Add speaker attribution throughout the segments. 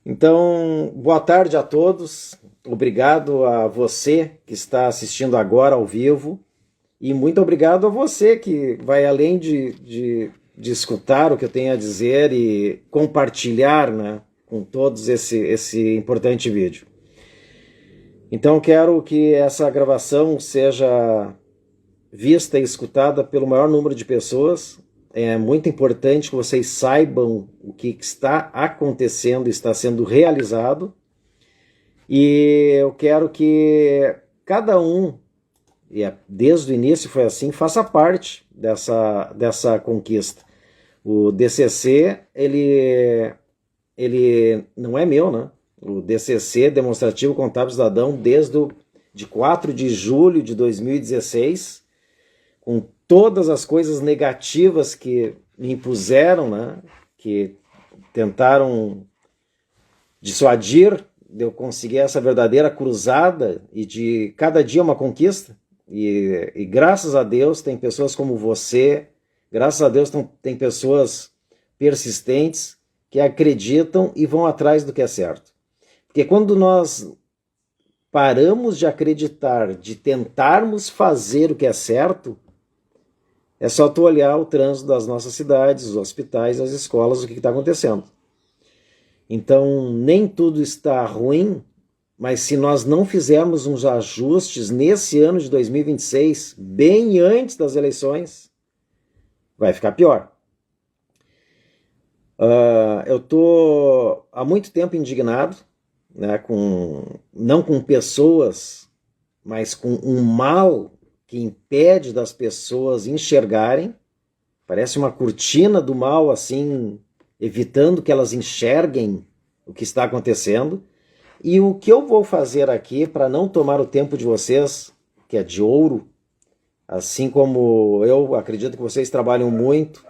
Speaker 1: Então, boa tarde a todos. Obrigado a você que está assistindo agora ao vivo. E muito obrigado a você que vai além de escutar o que eu tenho a dizer e compartilhar, né, com todos esse importante vídeo. Então, quero que essa gravação seja vista e escutada pelo maior número de pessoas. É muito importante que vocês saibam o que está acontecendo, está sendo realizado. E eu quero que cada um, desde o início foi assim, faça parte dessa conquista. O DCC, ele não é meu, né? O DCC, Demonstrativo Contábil Cidadão, de 4 de julho de 2016, com todas as coisas negativas que me impuseram, né? Que tentaram dissuadir de eu conseguir essa verdadeira cruzada e de cada dia uma conquista. E graças a Deus tem pessoas como você, graças a Deus tem pessoas persistentes que acreditam e vão atrás do que é certo. Porque quando nós paramos de acreditar, de tentarmos fazer o que é certo, é só tu olhar o trânsito das nossas cidades, os hospitais, as escolas, o que está acontecendo. Então, nem tudo está ruim, mas se nós não fizermos uns ajustes nesse ano de 2026, bem antes das eleições, vai ficar pior. Eu estou há muito tempo indignado, né, não com pessoas, mas com um mal que impede das pessoas enxergarem. Parece uma cortina do mal, assim, evitando que elas enxerguem o que está acontecendo. E o que eu vou fazer aqui, para não tomar o tempo de vocês, que é de ouro, assim como eu acredito que vocês trabalham muito,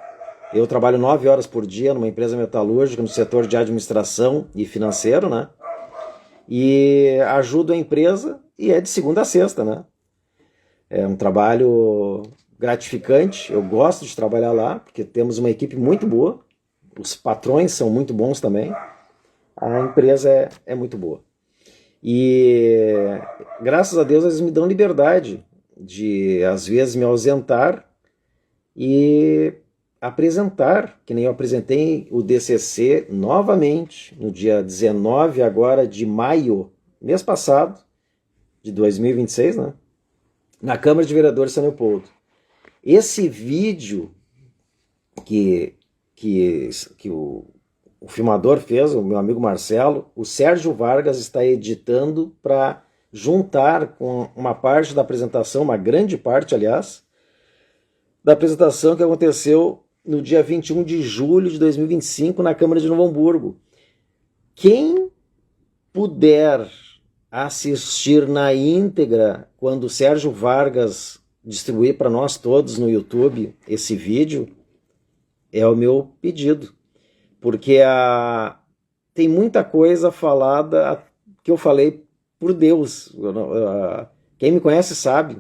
Speaker 1: eu trabalho 9 horas por dia numa empresa metalúrgica, no setor de administração e financeiro, né? E ajudo a empresa, e é de segunda a sexta, né? É um trabalho gratificante, eu gosto de trabalhar lá, porque temos uma equipe muito boa, os patrões são muito bons também, a empresa é muito boa. E graças a Deus eles me dão liberdade de, às vezes, me ausentar e apresentar, que nem eu apresentei o DCC novamente, no dia 19 agora de maio, mês passado, de 2026, né? Na Câmara de Vereadores de São Leopoldo. Esse vídeo que o filmador fez, o meu amigo Marcelo, o Sérgio Vargas está editando para juntar com uma parte da apresentação, uma grande parte, aliás, da apresentação que aconteceu no dia 21 de julho de 2025 na Câmara de Novo Hamburgo. Quem puder assistir na íntegra quando o Sérgio Vargas distribuir para nós todos no YouTube esse vídeo, é o meu pedido. Porque tem muita coisa falada que eu falei por Deus. Quem me conhece sabe.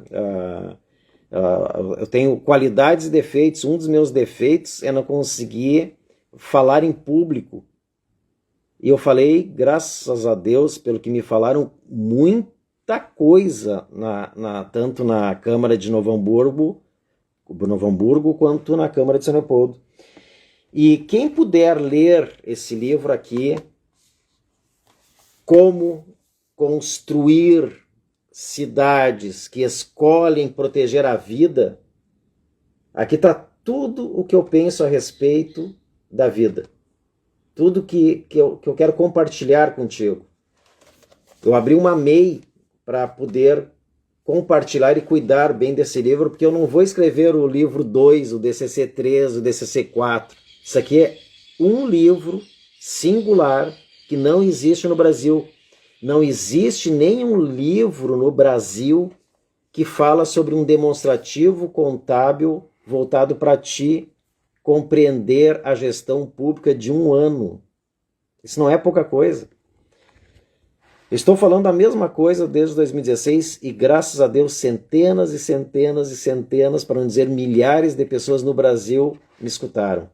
Speaker 1: Eu tenho qualidades e defeitos. Um dos meus defeitos é não conseguir falar em público. E eu falei, graças a Deus, pelo que me falaram, muita coisa, tanto na Câmara de Novo Hamburgo quanto na Câmara de São Leopoldo. E quem puder ler esse livro aqui, Como Construir Cidades que Escolhem Proteger a Vida, aqui está tudo o que eu penso a respeito da vida. Tudo que eu quero compartilhar contigo. Eu abri uma MEI para poder compartilhar e cuidar bem desse livro, porque eu não vou escrever o livro 2, o DCC 3, o DCC 4. Isso aqui é um livro singular que não existe no Brasil. Não existe nenhum livro no Brasil que fala sobre um demonstrativo contábil voltado para ti compreender a gestão pública de um ano. Isso não é pouca coisa. Estou falando a mesma coisa desde 2016 e, graças a Deus, centenas e centenas e centenas, para não dizer milhares de pessoas no Brasil me escutaram.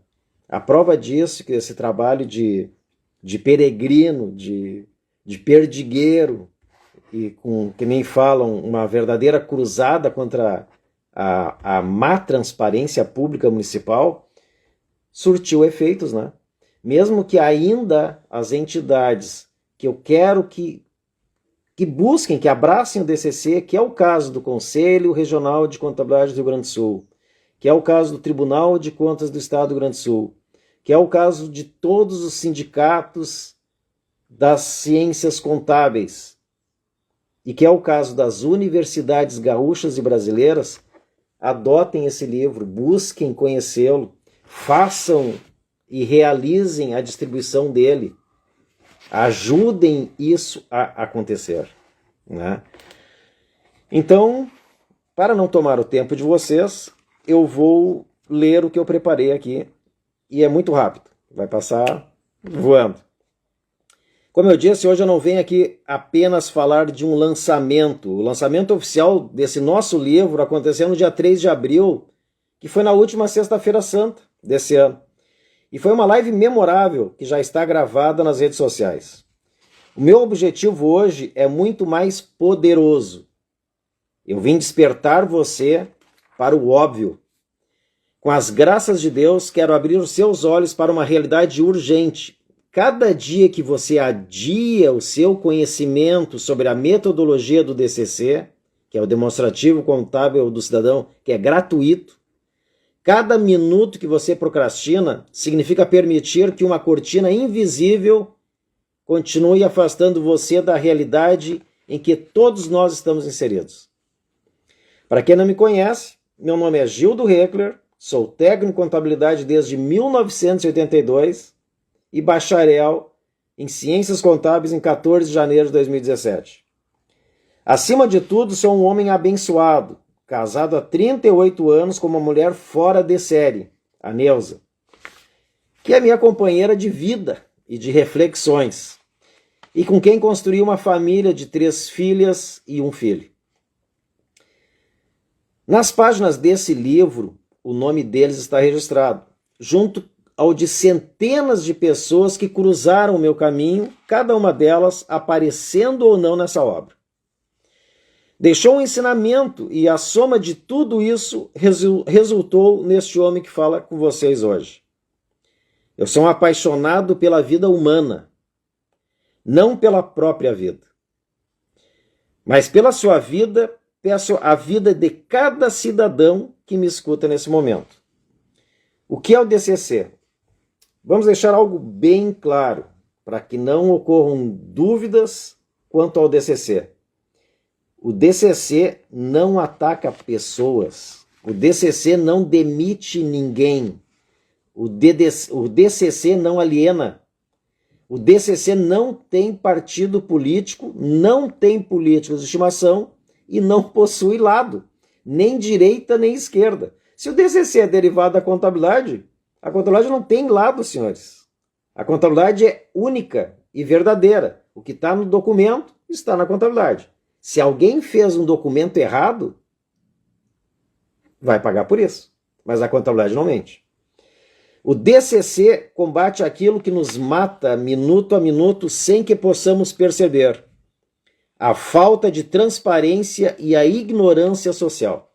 Speaker 1: A prova disso, que esse trabalho de de peregrino, de perdigueiro, e com, que nem falam, uma verdadeira cruzada contra a má transparência pública municipal, surtiu efeitos, né? Mesmo que ainda as entidades que eu quero que busquem, que abracem o DCC, que é o caso do Conselho Regional de Contabilidade do Rio Grande do Sul, que é o caso do Tribunal de Contas do Estado do Rio Grande do Sul, que é o caso de todos os sindicatos das ciências contábeis, e que é o caso das universidades gaúchas e brasileiras, adotem esse livro, busquem conhecê-lo, façam e realizem a distribuição dele, ajudem isso a acontecer, né? Então, para não tomar o tempo de vocês, eu vou ler o que eu preparei aqui, e é muito rápido, vai passar voando. Como eu disse, hoje eu não venho aqui apenas falar de um lançamento. O lançamento oficial desse nosso livro aconteceu no dia 3 de abril, que foi na última sexta-feira santa desse ano. E foi uma live memorável que já está gravada nas redes sociais. O meu objetivo hoje é muito mais poderoso. Eu vim despertar você para o óbvio. Com as graças de Deus, quero abrir os seus olhos para uma realidade urgente. Cada dia que você adia o seu conhecimento sobre a metodologia do DCC, que é o Demonstrativo Contábil do Cidadão, que é gratuito, cada minuto que você procrastina significa permitir que uma cortina invisível continue afastando você da realidade em que todos nós estamos inseridos. Para quem não me conhece, meu nome é Gildo Heckler, sou técnico em contabilidade desde 1982 e bacharel em Ciências Contábeis em 14 de janeiro de 2017. Acima de tudo, sou um homem abençoado, casado há 38 anos com uma mulher fora de série, a Neuza, que é minha companheira de vida e de reflexões, e com quem construí uma família de 3 filhas e 1 filho. Nas páginas desse livro, o nome deles está registrado, junto ao de centenas de pessoas que cruzaram o meu caminho, cada uma delas aparecendo ou não nessa obra. Deixou um ensinamento e a soma de tudo isso resultou neste homem que fala com vocês hoje. Eu sou um apaixonado pela vida humana, não pela própria vida, mas pela sua vida, peço a vida de cada cidadão que me escuta nesse momento. O que é o DCC? Vamos deixar algo bem claro, para que não ocorram dúvidas quanto ao DCC. O DCC não ataca pessoas. O DCC não demite ninguém. O DCC não aliena. O DCC não tem partido político, não tem políticos de estimação e não possui lado, nem direita nem esquerda. Se o DCC é derivado da contabilidade, a contabilidade não tem lado, senhores. A contabilidade é única e verdadeira. O que está no documento está na contabilidade. Se alguém fez um documento errado, vai pagar por isso. Mas a contabilidade não mente. O DCC combate aquilo que nos mata minuto a minuto sem que possamos perceber: a falta de transparência e a ignorância social.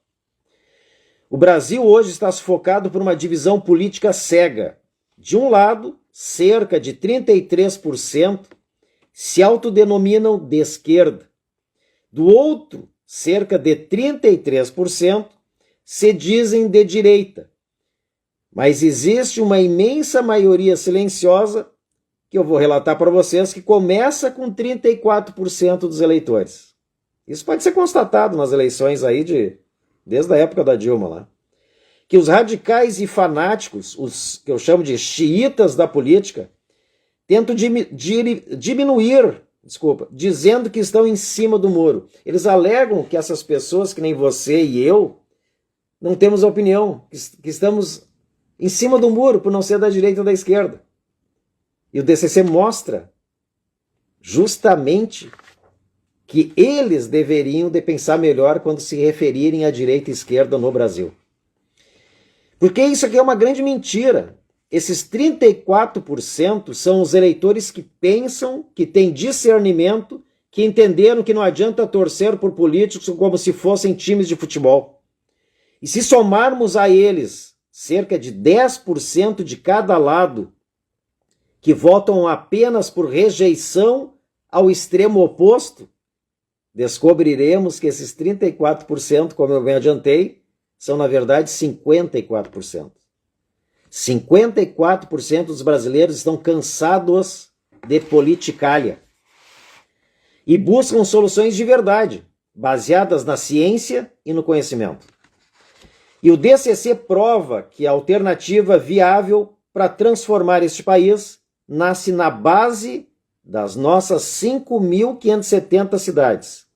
Speaker 1: O Brasil hoje está sufocado por uma divisão política cega. De um lado, cerca de 33% se autodenominam de esquerda. Do outro, cerca de 33% se dizem de direita. Mas existe uma imensa maioria silenciosa, que eu vou relatar para vocês, que começa com 34% dos eleitores. Isso pode ser constatado nas eleições aí desde a época da Dilma lá. Que os radicais e fanáticos, os que eu chamo de xiitas da política, tentam diminuir, dizendo que estão em cima do muro. Eles alegam que essas pessoas, que nem você e eu, não temos opinião, que estamos em cima do muro por não ser da direita ou da esquerda. E o DCC mostra justamente que eles deveriam de pensar melhor quando se referirem à direita e esquerda no Brasil. Porque isso aqui é uma grande mentira. esses 34% são os eleitores que pensam, que têm discernimento, que entenderam que não adianta torcer por políticos como se fossem times de futebol. E se somarmos a eles cerca de 10% de cada lado, que votam apenas por rejeição ao extremo oposto, descobriremos que esses 34%, como eu bem adiantei, são na verdade 54%. 54% dos brasileiros estão cansados de politicalha e buscam soluções de verdade, baseadas na ciência e no conhecimento. E o DCC prova que a alternativa viável para transformar este país nasce na base das nossas 5.570 cidades.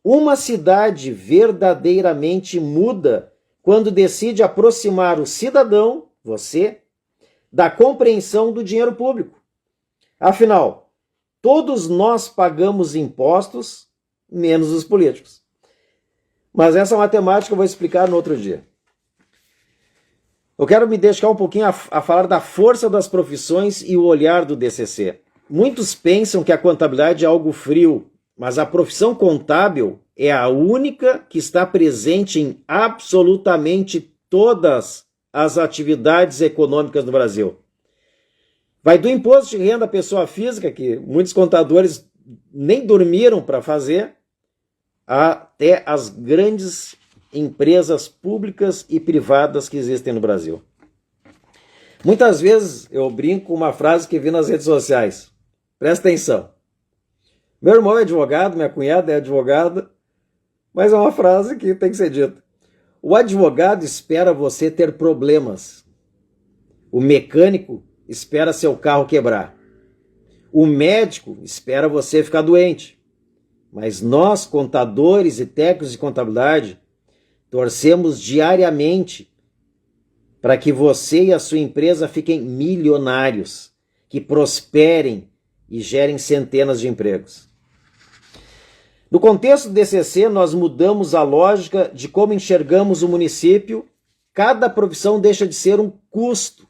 Speaker 1: Uma cidade verdadeiramente muda quando decide aproximar o cidadão, você, da compreensão do dinheiro público. Afinal, todos nós pagamos impostos, menos os políticos. Mas essa matemática eu vou explicar no outro dia. Eu quero me dedicar um pouquinho a falar da força das profissões e o olhar do DCC. Muitos pensam que a contabilidade é algo frio, mas a profissão contábil é a única que está presente em absolutamente todas as atividades econômicas no Brasil. Vai do imposto de renda à pessoa física, que muitos contadores nem dormiram para fazer, até as grandes empresas públicas e privadas que existem no Brasil. Muitas vezes eu brinco com uma frase que vi nas redes sociais. Presta atenção. Meu irmão é advogado, minha cunhada é advogada, mas é uma frase que tem que ser dita. O advogado espera você ter problemas. O mecânico espera seu carro quebrar. O médico espera você ficar doente. Mas nós, contadores e técnicos de contabilidade, torcemos diariamente para que você e a sua empresa fiquem milionários, que prosperem e gerem centenas de empregos. No contexto do DCC, nós mudamos a lógica de como enxergamos o município. Cada profissão deixa de ser um custo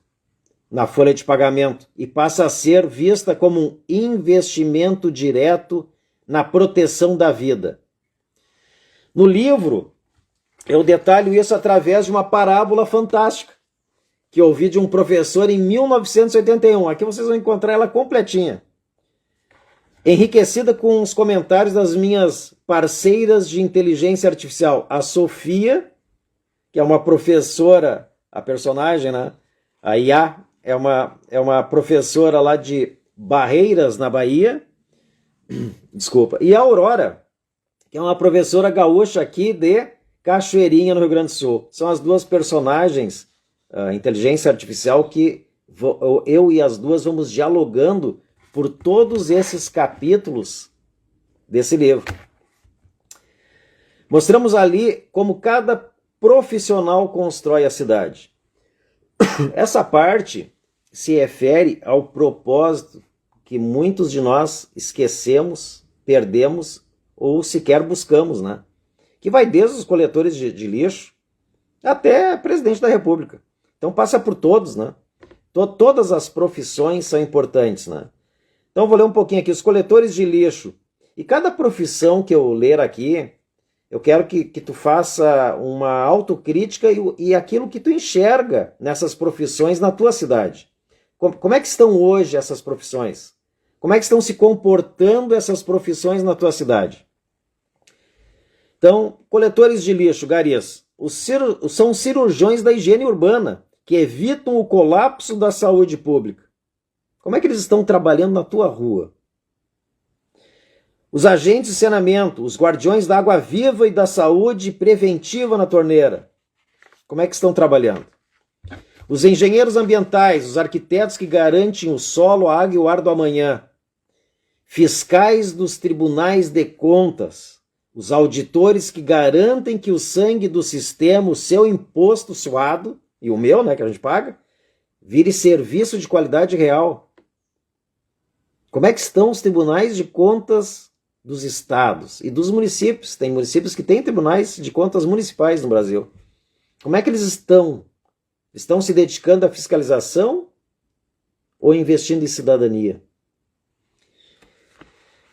Speaker 1: na folha de pagamento e passa a ser vista como um investimento direto na proteção da vida. No livro, eu detalho isso através de uma parábola fantástica que eu ouvi de um professor em 1981. Aqui vocês vão encontrar ela completinha, enriquecida com os comentários das minhas parceiras de inteligência artificial, a Sofia, que é uma professora, a personagem, né? A IA é uma professora lá de Barreiras, na Bahia, desculpa, e a Aurora, que é uma professora gaúcha aqui de Cachoeirinha, no Rio Grande do Sul. São as duas personagens, inteligência artificial, que eu e as duas vamos dialogando por todos esses capítulos desse livro. Mostramos ali como cada profissional constrói a cidade. Essa parte se refere ao propósito que muitos de nós esquecemos, perdemos ou sequer buscamos, né? Que vai desde os coletores de lixo até presidente da República. Então passa por todos, né? Todas as profissões são importantes, né? Então vou ler um pouquinho aqui, os coletores de lixo. E cada profissão que eu ler aqui, eu quero que tu faça uma autocrítica e aquilo que tu enxerga nessas profissões na tua cidade. Como é que estão hoje essas profissões? Como é que estão se comportando essas profissões na tua cidade? Então, coletores de lixo, garis, são cirurgiões da higiene urbana, que evitam o colapso da saúde pública. Como é que eles estão trabalhando na tua rua? Os agentes de saneamento, os guardiões da água viva e da saúde preventiva na torneira. Como é que estão trabalhando? Os engenheiros ambientais, os arquitetos que garantem o solo, a água e o ar do amanhã. Fiscais dos tribunais de contas. Os auditores que garantem que o sangue do sistema, o seu imposto suado, e o meu, né, que a gente paga, vire serviço de qualidade real. Como é que estão os tribunais de contas dos estados e dos municípios? Tem municípios que têm tribunais de contas municipais no Brasil. Como é que eles estão? Estão se dedicando à fiscalização ou investindo em cidadania.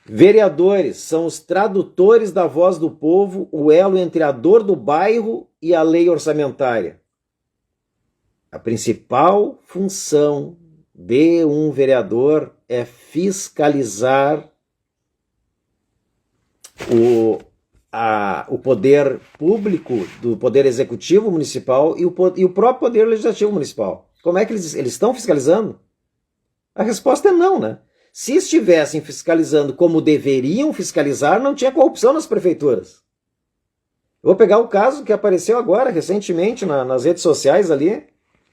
Speaker 1: Vereadores são os tradutores da voz do povo, o elo entre a dor do bairro e a lei orçamentária. A principal função de um vereador é fiscalizar o poder público do poder executivo municipal e o próprio poder legislativo municipal. Como é que eles estão fiscalizando? A resposta é não, né? Se estivessem fiscalizando como deveriam fiscalizar, não tinha corrupção nas prefeituras. Eu vou pegar o caso que apareceu agora, recentemente, nas redes sociais ali,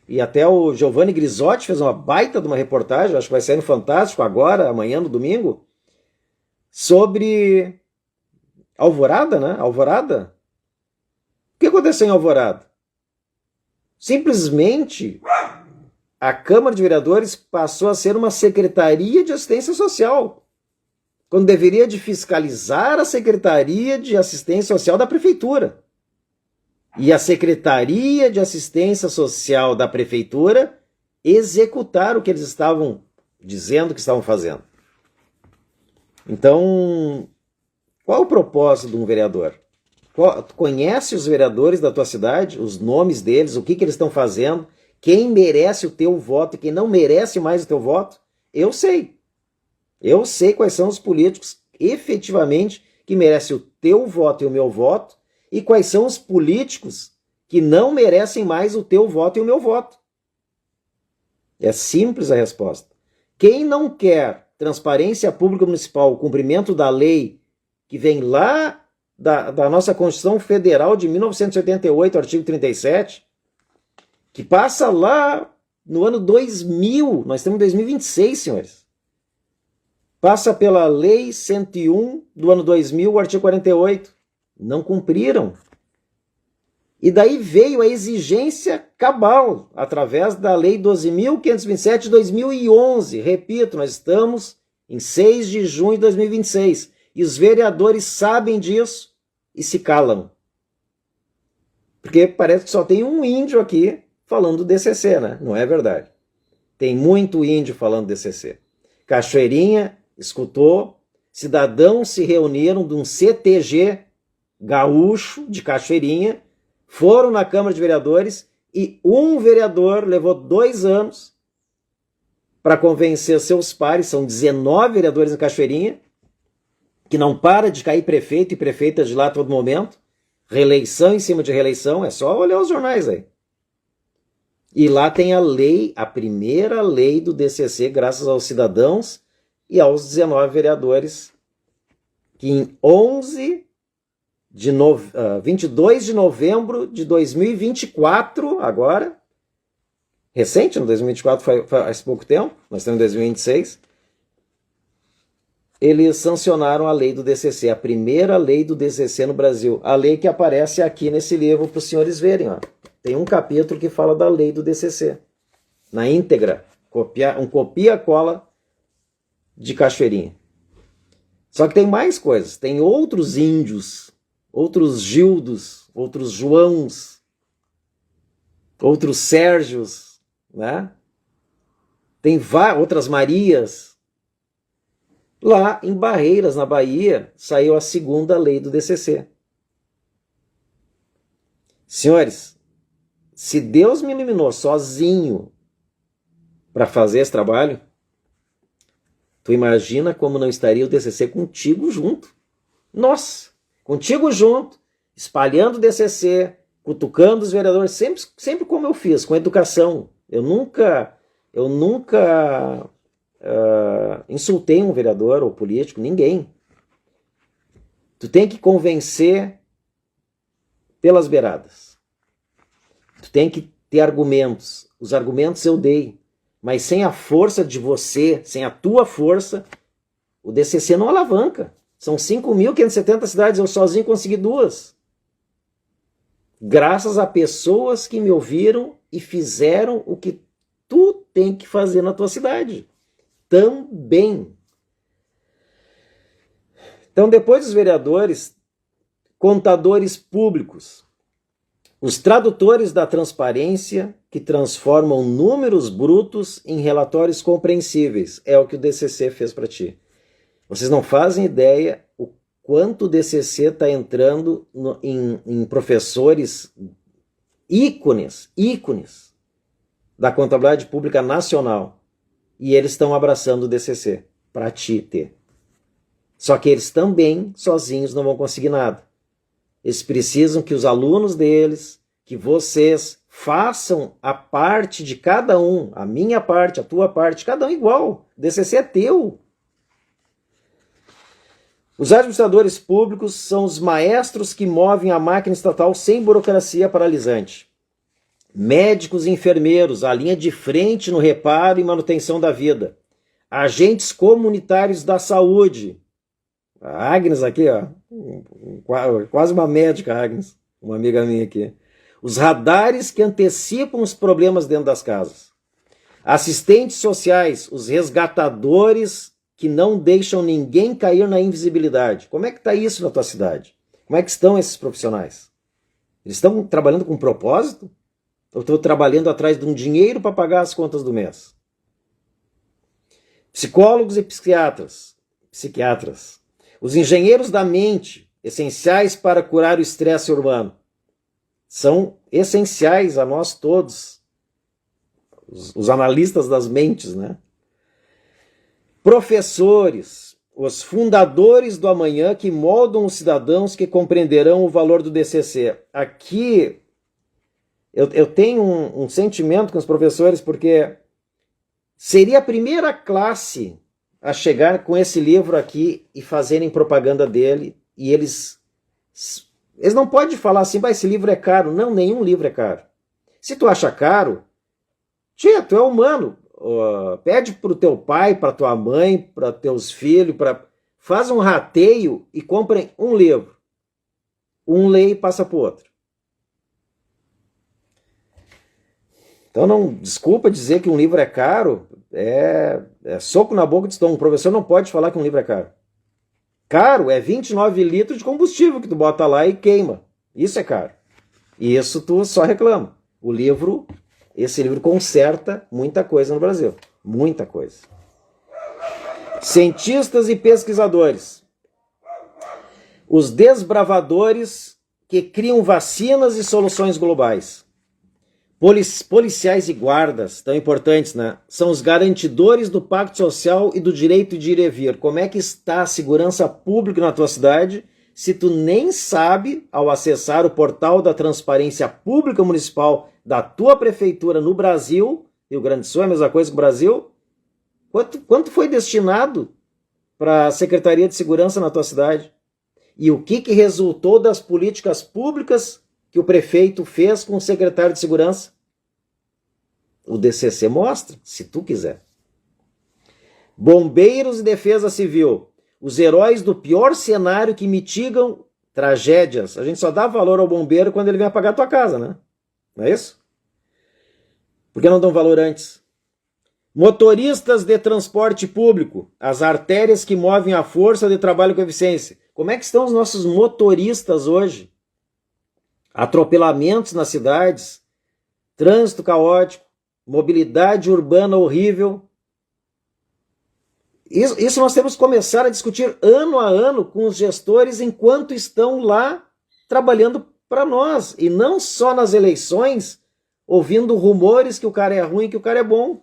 Speaker 1: e até o Giovanni Grisotti fez uma baita de uma reportagem, acho que vai sair no Fantástico agora, amanhã, no domingo, sobre Alvorada, né? Alvorada. O que aconteceu em Alvorada? Simplesmente a Câmara de Vereadores passou a ser uma Secretaria de Assistência Social, quando deveria de fiscalizar a Secretaria de Assistência Social da Prefeitura. E a Secretaria de Assistência Social da Prefeitura executar o que eles estavam dizendo que estavam fazendo. Então, qual é o propósito de um vereador? Tu conhece os vereadores da tua cidade, os nomes deles, o que eles estão fazendo, quem merece o teu voto e quem não merece mais o teu voto? Eu sei. Eu sei quais são os políticos efetivamente que merecem o teu voto e o meu voto e quais são os políticos que não merecem mais o teu voto e o meu voto. É simples a resposta. Quem não quer transparência pública municipal, o cumprimento da lei que vem lá da nossa Constituição Federal de 1988, artigo 37, que passa lá no ano 2000, nós estamos em 2026, senhores. Passa pela Lei 101 do ano 2000, o artigo 48. Não cumpriram. E daí veio a exigência cabal, através da Lei 12.527 de 2011. Repito, nós estamos em 6 de junho de 2026. E os vereadores sabem disso e se calam. Porque parece que só tem um índio aqui falando do DCC, né? Não é verdade. Tem muito índio falando do DCC. Cachoeirinha escutou, cidadãos se reuniram de um CTG gaúcho de Cachoeirinha, foram na Câmara de Vereadores e um vereador levou 2 anos para convencer seus pares, são 19 vereadores em Cachoeirinha, que não para de cair prefeito e prefeita de lá a todo momento, reeleição em cima de reeleição, é só olhar os jornais aí. E lá tem a lei, a primeira lei do DCC, graças aos cidadãos e aos 19 vereadores, que em 22 de novembro de 2024, agora, recente, no 2024 faz pouco tempo, nós estamos em 2026, eles sancionaram a lei do DCC, a primeira lei do DCC no Brasil, a lei que aparece aqui nesse livro para os senhores verem, ó. Tem um capítulo que fala da lei do DCC, na íntegra, um copia-cola de Cachoeirinha. Só que tem mais coisas, tem outros índios, outros Gildos, outros Joãos, outros Sérgios, né? Tem outras Marias. Lá em Barreiras, na Bahia, saiu a segunda lei do DCC. Senhores, se Deus me iluminou sozinho para fazer esse trabalho, tu imagina como não estaria o DCC contigo junto. Nossa, contigo junto, espalhando o DCC, cutucando os vereadores, sempre como eu fiz, com educação. Eu nunca insultei um vereador ou político, ninguém. Tu tem que convencer pelas beiradas. Tu tem que ter argumentos. Os argumentos eu dei. Mas sem a força de você, sem a tua força, o DCC não alavanca. São 5.570 cidades, eu sozinho consegui 2. Graças a pessoas que me ouviram e fizeram o que tu tem que fazer na tua cidade. Também. Então, depois dos vereadores, contadores públicos. Os tradutores da transparência que transformam números brutos em relatórios compreensíveis. É o que o DCC fez para ti. Vocês não fazem ideia o quanto o DCC está entrando em professores ícones da contabilidade pública nacional. E eles estão abraçando o DCC para ti ter. Só que eles também, sozinhos, não vão conseguir nada. Eles precisam que os alunos deles, que vocês façam a parte de cada um, a minha parte, a tua parte, cada um igual. O DCC é teu. Os administradores públicos são os maestros que movem a máquina estatal sem burocracia paralisante. Médicos e enfermeiros, a linha de frente no reparo e manutenção da vida. Agentes comunitários da saúde. A Agnes aqui, ó, quase uma médica, Agnes, uma amiga minha aqui. Os radares que antecipam os problemas dentro das casas. Assistentes sociais, os resgatadores que não deixam ninguém cair na invisibilidade. Como é que está isso na tua cidade? Como é que estão esses profissionais? Eles estão trabalhando com propósito? Ou estão trabalhando atrás de um dinheiro para pagar as contas do mês? Psicólogos e psiquiatras. Os engenheiros da mente, essenciais para curar o estresse urbano. São essenciais a nós todos. Os analistas das mentes, né? Professores, os fundadores do amanhã que moldam os cidadãos que compreenderão o valor do DCC. Aqui eu tenho um sentimento com os professores, porque seria a primeira classe a chegar com esse livro aqui e fazerem propaganda dele, e eles não podem falar assim, esse livro é caro. Não, nenhum livro é caro. Se tu acha caro, tia, tu é humano. Pede para o teu pai, para tua mãe, para teus filhos, faz um rateio e comprem um livro. Um lê e passa para o outro. Então não desculpa dizer que um livro é caro, é soco na boca de estômago. Um professor não pode falar que um livro é caro. Caro é 29 litros de combustível que tu bota lá e queima. Isso é caro. E isso tu só reclama. Esse livro conserta muita coisa no Brasil. Muita coisa. Cientistas e pesquisadores. Os desbravadores que criam vacinas e soluções globais. Policiais e guardas, tão importantes, né? São os garantidores do pacto social e do direito de ir e vir. Como é que está a segurança pública na tua cidade se tu nem sabe, ao acessar o portal da transparência pública municipal da tua prefeitura no Brasil, Rio Grande do Sul é a mesma coisa que o Brasil, quanto foi destinado para a Secretaria de Segurança na tua cidade? E o que resultou das políticas públicas que o prefeito fez com o secretário de Segurança? O DCC mostra, se tu quiser. Bombeiros e Defesa Civil, os heróis do pior cenário que mitigam tragédias. A gente só dá valor ao bombeiro quando ele vem apagar a tua casa, né? Não é isso? Por que não dão valor antes? Motoristas de transporte público, as artérias que movem a força de trabalho com eficiência. Como é que estão os nossos motoristas hoje? Atropelamentos nas cidades, trânsito caótico, mobilidade urbana horrível. Isso nós temos que começar a discutir ano a ano com os gestores enquanto estão lá trabalhando para nós. E não só nas eleições, ouvindo rumores que o cara é ruim e que o cara é bom.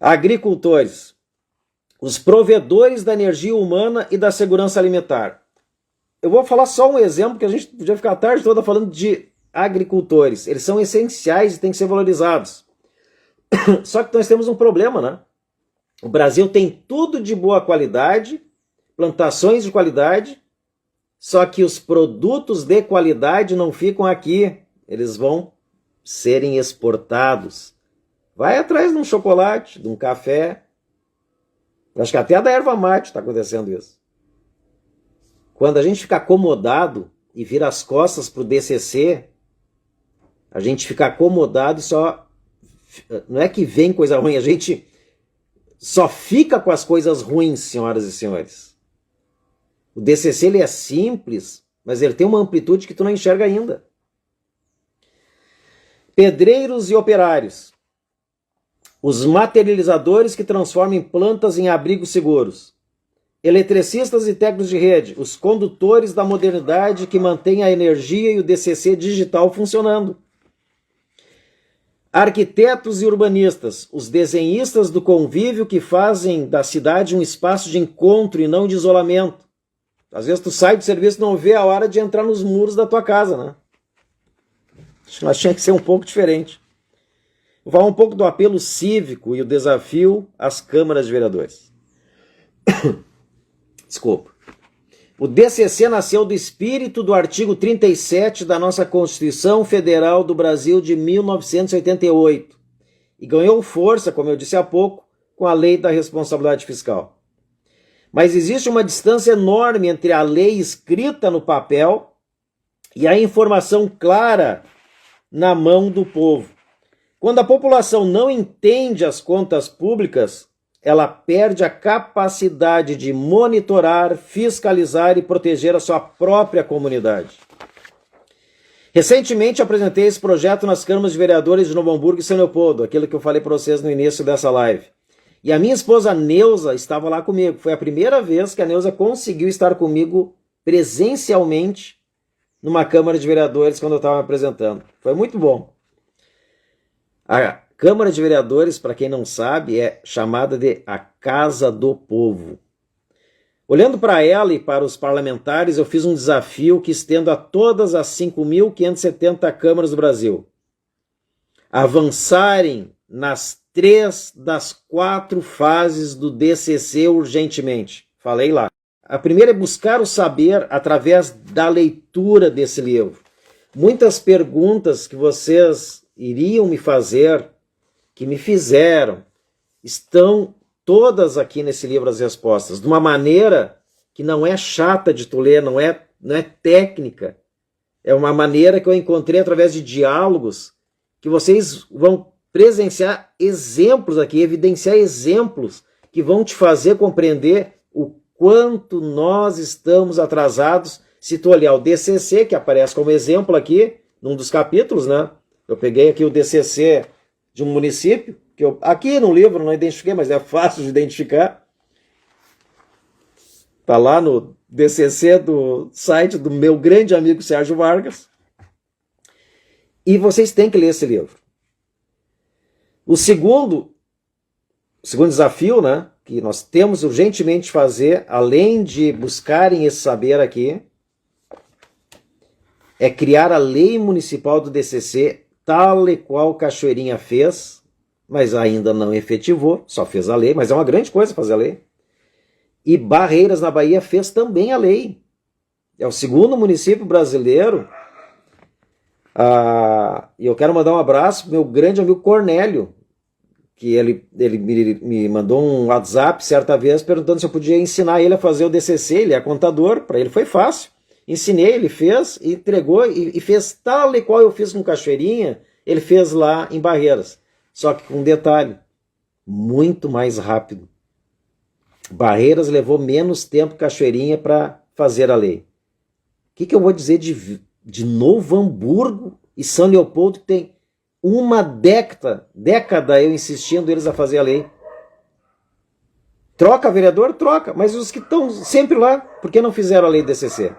Speaker 1: Agricultores, os provedores da energia humana e da segurança alimentar. Eu vou falar só um exemplo, que a gente podia ficar a tarde toda falando de agricultores. Eles são essenciais e têm que ser valorizados. Só que nós temos um problema, né? O Brasil tem tudo de boa qualidade, plantações de qualidade, só que os produtos de qualidade não ficam aqui. Eles vão serem exportados. Vai atrás de um chocolate, de um café. Acho que até da erva mate está acontecendo isso. Quando a gente fica acomodado e vira as costas para o DCC, a gente fica acomodado e só... Não é que vem coisa ruim, a gente só fica com as coisas ruins, senhoras e senhores. O DCC ele é simples, mas ele tem uma amplitude que tu não enxerga ainda. Pedreiros e operários. Os materializadores que transformam plantas em abrigos seguros. Eletricistas e técnicos de rede, os condutores da modernidade que mantêm a energia e o DCC digital funcionando. Arquitetos e urbanistas, os desenhistas do convívio que fazem da cidade um espaço de encontro e não de isolamento. Às vezes tu sai do serviço e não vê a hora de entrar nos muros da tua casa, né? Mas tinha que ser um pouco diferente. Vou falar um pouco do apelo cívico e o desafio às câmaras de vereadores. Desculpa. O DCC nasceu do espírito do artigo 37 da nossa Constituição Federal do Brasil de 1988 e ganhou força, como eu disse há pouco, com a Lei da Responsabilidade Fiscal. Mas existe uma distância enorme entre a lei escrita no papel e a informação clara na mão do povo. Quando a população não entende as contas públicas, ela perde a capacidade de monitorar, fiscalizar e proteger a sua própria comunidade. Recentemente apresentei esse projeto nas câmaras de vereadores de Novo Hamburgo e São Leopoldo, aquilo que eu falei para vocês no início dessa live. E a minha esposa Neuza estava lá comigo. Foi a primeira vez que a Neuza conseguiu estar comigo presencialmente numa câmara de vereadores quando eu estava me apresentando. Foi muito bom. A Câmara de Vereadores, para quem não sabe, é chamada de a Casa do Povo. Olhando para ela e para os parlamentares, eu fiz um desafio que estendo a todas as 5.570 câmaras do Brasil avançarem nas 3 das 4 fases do DCC urgentemente. Falei lá. A primeira é buscar o saber através da leitura desse livro. Muitas perguntas que vocês iriam me fazer, que me fizeram, estão todas aqui nesse livro as respostas, de uma maneira que não é chata de tu ler, não é técnica. É uma maneira que eu encontrei através de diálogos, que vocês vão presenciar exemplos aqui, evidenciar exemplos que vão te fazer compreender o quanto nós estamos atrasados. Se tu olhar o DCC, que aparece como exemplo aqui, num dos capítulos, né? Eu peguei aqui o DCC de um município, que eu aqui no livro não identifiquei, mas é fácil de identificar. Está lá no DCC do site do meu grande amigo Sérgio Vargas. E vocês têm que ler esse livro. O segundo desafio, né, que nós temos urgentemente de fazer, além de buscarem esse saber aqui, é criar a lei municipal do DCC, tal e qual Cachoeirinha fez, mas ainda não efetivou, só fez a lei, mas é uma grande coisa fazer a lei. E Barreiras, na Bahia, fez também a lei. É o segundo município brasileiro. E eu quero mandar um abraço para o meu grande amigo Cornélio, que ele me mandou um WhatsApp certa vez perguntando se eu podia ensinar ele a fazer o DCC. Ele é contador, para ele foi fácil. Ensinei, ele fez, entregou e fez tal e qual eu fiz com Cachoeirinha, ele fez lá em Barreiras. Só que com um detalhe, muito mais rápido. Barreiras levou menos tempo que Cachoeirinha para fazer a lei. O que eu vou dizer de Novo Hamburgo e São Leopoldo, que tem uma década eu insistindo eles a fazer a lei? Troca vereador? Troca, mas os que estão sempre lá, por que não fizeram a lei DCC?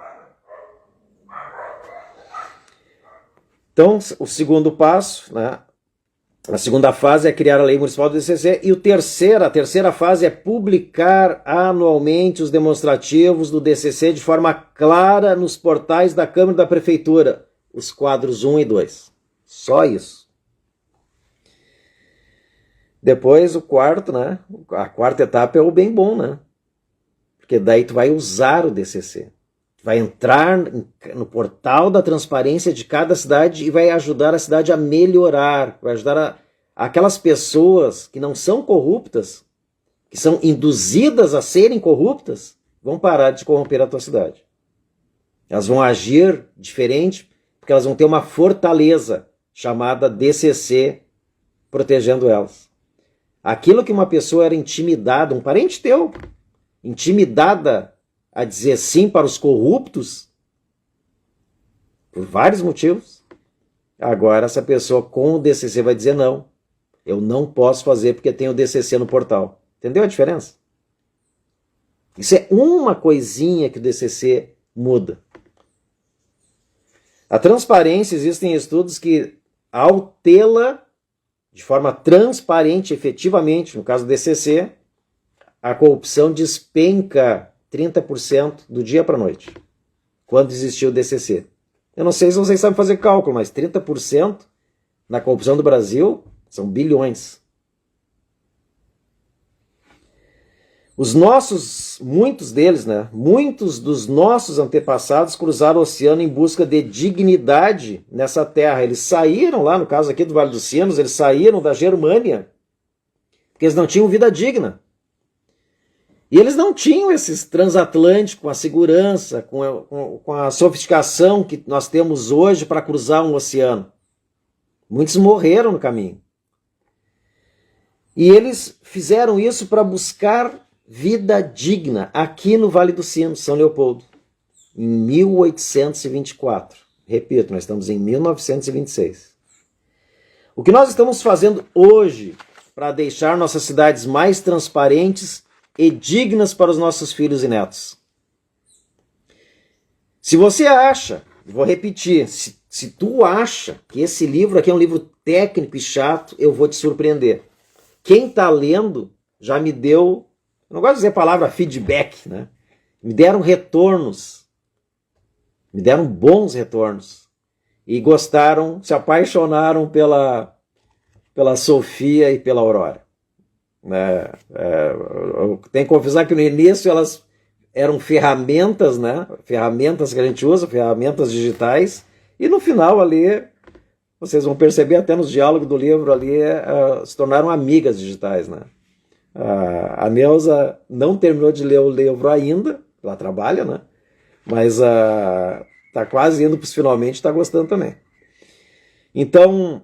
Speaker 1: Então, o segundo passo, né? A segunda fase é criar a lei municipal do DCC e a terceira fase é publicar anualmente os demonstrativos do DCC de forma clara nos portais da Câmara e da Prefeitura, os quadros 1 e 2. Só isso. Depois o quarto, né? A quarta etapa é o bem bom, né? Porque daí tu vai usar o DCC. Vai entrar no portal da transparência de cada cidade e vai ajudar a cidade a melhorar, vai ajudar aquelas pessoas que não são corruptas, que são induzidas a serem corruptas, vão parar de corromper a tua cidade. Elas vão agir diferente, porque elas vão ter uma fortaleza chamada DCC protegendo elas. Aquilo que uma pessoa era intimidada, um parente teu, intimidada a dizer sim para os corruptos, por vários motivos. Agora essa pessoa com o DCC vai dizer não, eu não posso fazer porque tem o DCC no portal. Entendeu a diferença? Isso é uma coisinha que o DCC muda. A transparência, existem estudos que ao tê-la de forma transparente, efetivamente, no caso do DCC, a corrupção despenca 30% do dia para a noite, quando existiu o DCC. Eu não sei se vocês sabem fazer cálculo, mas 30% na corrupção do Brasil são bilhões. Muitos deles, né? Muitos dos nossos antepassados cruzaram o oceano em busca de dignidade nessa terra. Eles saíram lá, no caso aqui do Vale dos Sinos, eles saíram da Germânia, porque eles não tinham vida digna. E eles não tinham esses transatlânticos com a segurança, com a sofisticação que nós temos hoje para cruzar um oceano. Muitos morreram no caminho. E eles fizeram isso para buscar vida digna aqui no Vale dos Sinos, São Leopoldo, em 1824. Repito, nós estamos em 1926. O que nós estamos fazendo hoje para deixar nossas cidades mais transparentes e dignas para os nossos filhos e netos? Se você acha, vou repetir, se tu acha que esse livro aqui é um livro técnico e chato, eu vou te surpreender. Quem está lendo já me deu, eu não gosto de dizer a palavra feedback, né? Me deram retornos, me deram bons retornos e gostaram, se apaixonaram pela Sofia e pela Aurora. Eu tenho que confessar que no início elas eram ferramentas, né? Ferramentas que a gente usa, ferramentas digitais, e no final ali, vocês vão perceber até nos diálogos do livro ali, se tornaram amigas digitais, né? A Neuza não terminou de ler o livro ainda, ela trabalha, né? Mas está quase indo para os finalmente, está gostando também. Então,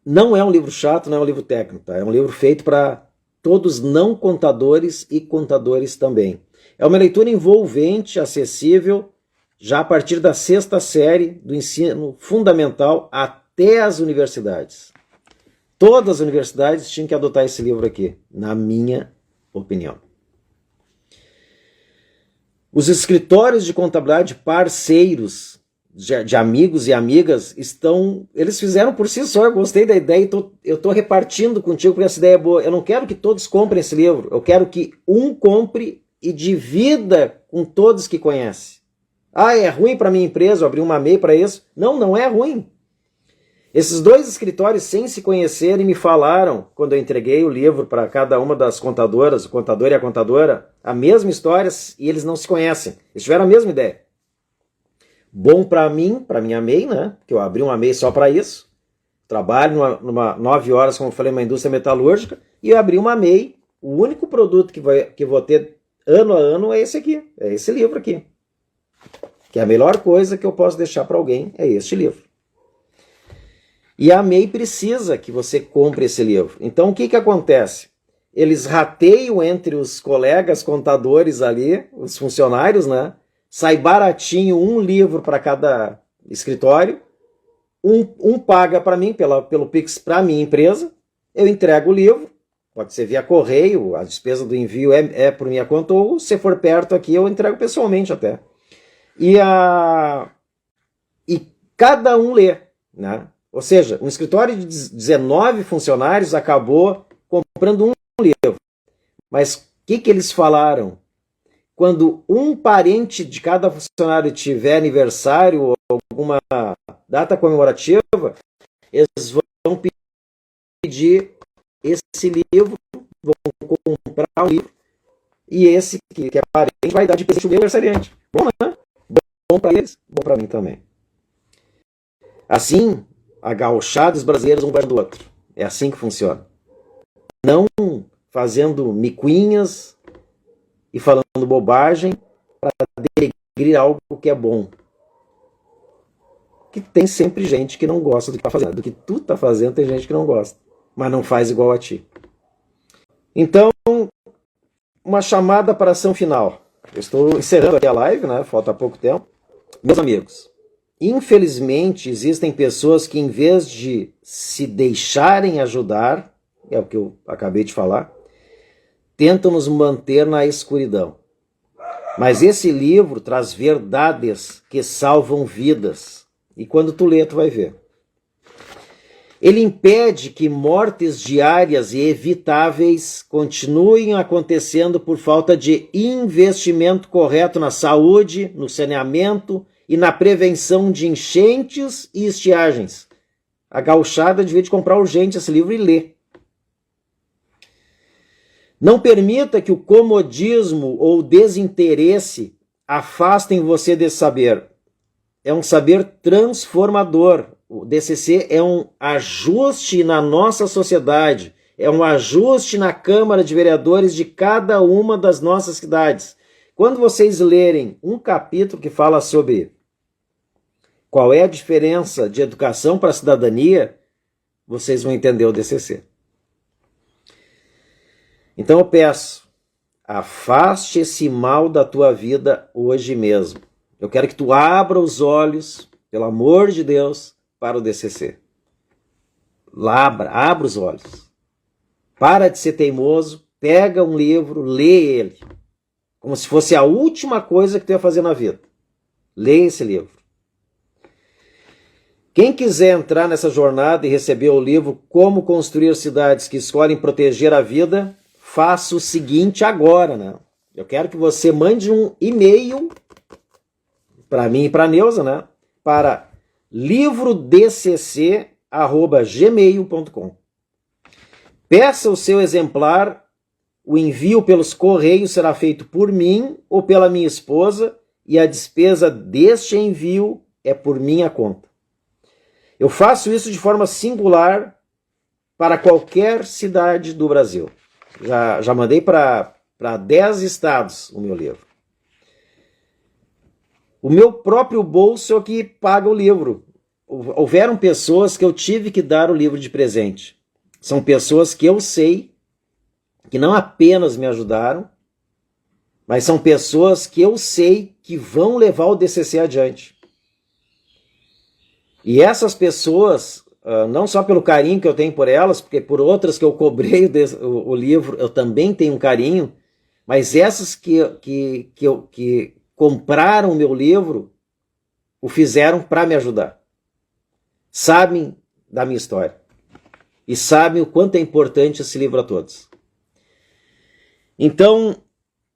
Speaker 1: não é um livro chato, não é um livro técnico, tá? É um livro feito para todos não contadores e contadores também. É uma leitura envolvente, acessível, já a partir da 6ª série do ensino fundamental até as universidades. Todas as universidades tinham que adotar esse livro aqui, na minha opinião. Os escritórios de contabilidade parceiros de amigos e amigas eles fizeram por si só. Eu gostei da ideia e eu estou repartindo contigo porque essa ideia é boa. Eu não quero que todos comprem esse livro, eu quero que um compre e divida com todos que conhece. É ruim para minha empresa, eu abri uma MEI para isso. Não, não é ruim. Esses 2 escritórios, sem se conhecerem, me falaram, quando eu entreguei o livro para cada uma das contadoras, o contador e a contadora, a mesma história, e eles não se conhecem. Eles tiveram a mesma ideia. Bom para mim, para minha MEI, né? Que eu abri uma MEI só para isso. Trabalho numa 9 horas, como eu falei, uma indústria metalúrgica, e eu abri uma MEI. O único produto que vou ter ano a ano é esse aqui, é esse livro aqui. Que a melhor coisa que eu posso deixar para alguém é este livro. E a MEI precisa que você compre esse livro. Então o que acontece? Eles rateiam entre os colegas contadores ali, os funcionários, né? Sai baratinho um livro para cada escritório, um paga para mim, pelo Pix para minha empresa, eu entrego o livro, pode ser via correio, a despesa do envio é por minha conta, ou se for perto aqui eu entrego pessoalmente até. E cada um lê, né? Ou seja, um escritório de 19 funcionários acabou comprando um livro. Mas o que eles falaram? Quando um parente de cada funcionário tiver aniversário ou alguma data comemorativa, eles vão pedir esse livro, vão comprar um livro, e esse que é parente vai dar de presente o meu aniversariante. Bom, né? Bom para eles, bom para mim também. Assim, a gauchada dos brasileiros um guarda do outro. É assim que funciona. Não fazendo miquinhas e falando bobagem para denegrir algo que é bom. Que tem sempre gente que não gosta do que está fazendo. Do que tu está fazendo tem gente que não gosta, mas não faz igual a ti. Então, uma chamada para ação final. Eu estou encerrando aqui a live, né? Falta pouco tempo. Meus amigos, Infelizmente, existem pessoas que, em vez de se deixarem ajudar, é o que eu acabei de falar, tentam nos manter na escuridão. Mas esse livro traz verdades que salvam vidas. E quando tu lê, tu vai ver. Ele impede que mortes diárias e evitáveis continuem acontecendo por falta de investimento correto na saúde, no saneamento e na prevenção de enchentes e estiagens. A gauchada devia de comprar urgente esse livro e ler. Não permita que o comodismo ou o desinteresse afastem você desse saber. É um saber transformador. O DCC é um ajuste na nossa sociedade, é um ajuste na Câmara de Vereadores de cada uma das nossas cidades. Quando vocês lerem um capítulo que fala sobre qual é a diferença de educação para a cidadania, vocês vão entender o DCC. Então eu peço, afaste esse mal da tua vida hoje mesmo. Eu quero que tu abra os olhos, pelo amor de Deus, para o DCC. Abra os olhos. Para de ser teimoso, pega um livro, lê ele. Como se fosse a última coisa que tu ia fazer na vida. Lê esse livro. Quem quiser entrar nessa jornada e receber o livro Como Construir Cidades que Escolhem Proteger a Vida, faça o seguinte agora, né? Eu quero que você mande um e-mail para mim e para a Neuza, né? Para livrodcc@gmail.com. Peça o seu exemplar, o envio pelos correios será feito por mim ou pela minha esposa e a despesa deste envio é por minha conta. Eu faço isso de forma singular para qualquer cidade do Brasil. Já mandei para 10 estados o meu livro. O meu próprio bolso é o que paga o livro. Houveram pessoas que eu tive que dar o livro de presente. São pessoas que eu sei que não apenas me ajudaram, mas são pessoas que eu sei que vão levar o DCC adiante. E essas pessoas, não só pelo carinho que eu tenho por elas, porque por outras que eu cobrei o livro eu também tenho um carinho, mas essas que compraram o meu livro, o fizeram para me ajudar. Sabem da minha história. E sabem o quanto é importante esse livro a todos. Então,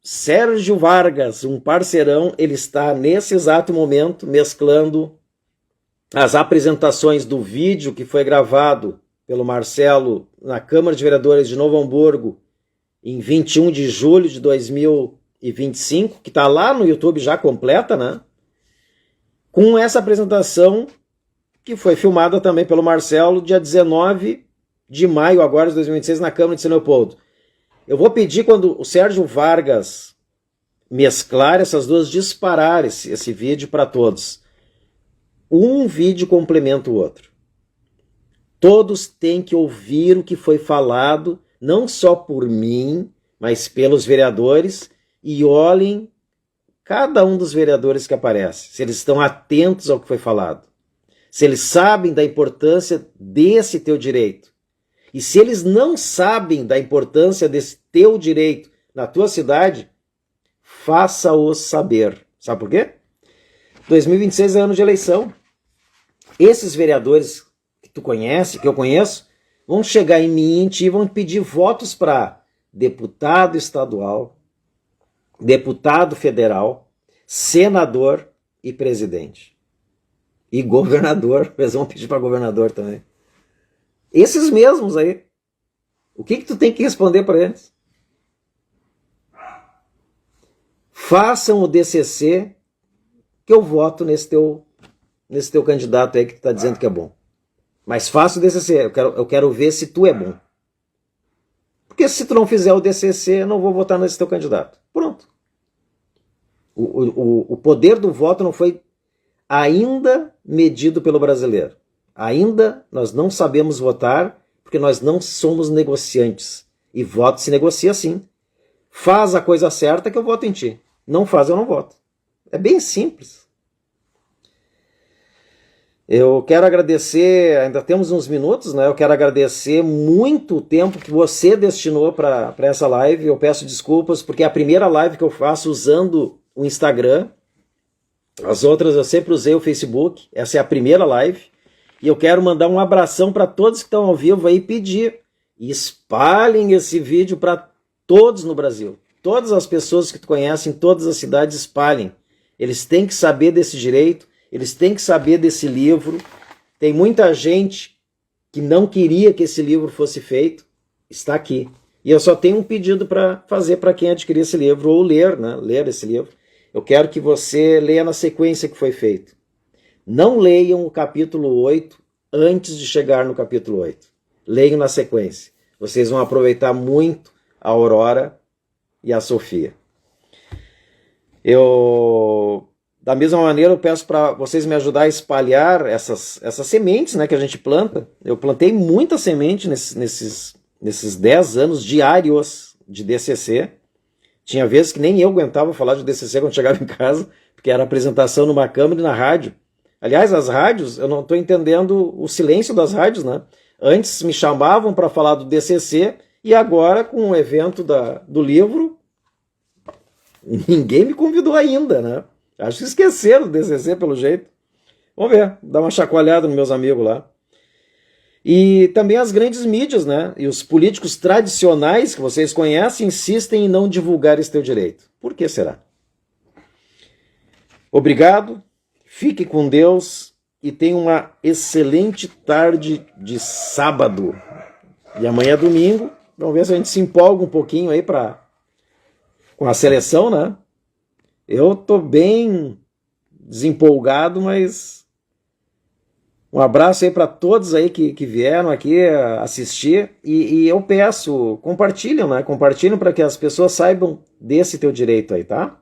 Speaker 1: Sérgio Vargas, um parceirão, ele está nesse exato momento mesclando as apresentações do vídeo que foi gravado pelo Marcelo na Câmara de Vereadores de Novo Hamburgo em 21 de julho de 2025, que está lá no YouTube já completa, né? Com essa apresentação que foi filmada também pelo Marcelo dia 19 de maio agora de 2026 na Câmara de São Leopoldo. Eu vou pedir quando o Sérgio Vargas mesclar essas duas, disparar esse vídeo para todos. Um vídeo complementa o outro. Todos têm que ouvir o que foi falado, não só por mim, mas pelos vereadores, e olhem cada um dos vereadores que aparece, se eles estão atentos ao que foi falado, se eles sabem da importância desse teu direito. E se eles não sabem da importância desse teu direito na tua cidade, faça-os saber. Sabe por quê? 2026 é ano de eleição. Esses vereadores que tu conhece, que eu conheço, vão chegar em mim e em ti e vão pedir votos para deputado estadual, deputado federal, senador e presidente. E governador, eles vão pedir para governador também. Esses mesmos aí. O que tu tem que responder para eles? Façam o DCC que eu voto nesse teu candidato aí que tu tá dizendo que é bom. Mas faça o DCC, eu quero ver se tu é bom. Porque se tu não fizer o DCC, eu não vou votar nesse teu candidato. Pronto. O poder do voto não foi ainda medido pelo brasileiro. Ainda nós não sabemos votar porque nós não somos negociantes. E voto se negocia assim. Faz a coisa certa que eu voto em ti. Não faz, eu não voto. É bem simples. Eu quero agradecer, ainda temos uns minutos, né? Eu quero agradecer muito o tempo que você destinou para essa live. Eu peço desculpas, porque é a primeira live que eu faço usando o Instagram. As outras eu sempre usei o Facebook. Essa é a primeira live. E eu quero mandar um abração para todos que estão ao vivo aí e pedir. Espalhem esse vídeo para todos no Brasil. Todas as pessoas que tu conhece em todas as cidades, espalhem. Eles têm que saber desse direito. Eles têm que saber desse livro. Tem muita gente que não queria que esse livro fosse feito. Está aqui. E eu só tenho um pedido para fazer para quem adquirir esse livro, ou ler, né? Ler esse livro. Eu quero que você leia na sequência que foi feito. Não leiam o capítulo 8 antes de chegar no capítulo 8. Leiam na sequência. Vocês vão aproveitar muito a Aurora e a Sofia. Da mesma maneira, eu peço para vocês me ajudar a espalhar essas sementes, né, que a gente planta. Eu plantei muita semente nesses 10 anos diários de DCC. Tinha vezes que nem eu aguentava falar de DCC quando chegava em casa, porque era apresentação numa câmera e na rádio. Aliás, as rádios, eu não estou entendendo o silêncio das rádios, né? Antes me chamavam para falar do DCC e agora, com o evento do livro, ninguém me convidou ainda, né? Acho que esqueceram do DCC pelo jeito. Vamos ver, dar uma chacoalhada nos meus amigos lá. E também as grandes mídias, né? E os políticos tradicionais que vocês conhecem insistem em não divulgar esse teu direito. Por que será? Obrigado, fique com Deus e tenha uma excelente tarde de sábado. E amanhã é domingo. Vamos ver se a gente se empolga um pouquinho aí com a seleção, né? Eu tô bem desempolgado, mas um abraço aí para todos aí que vieram aqui assistir e eu peço, compartilhem, né? Compartilhem para que as pessoas saibam desse teu direito aí, tá?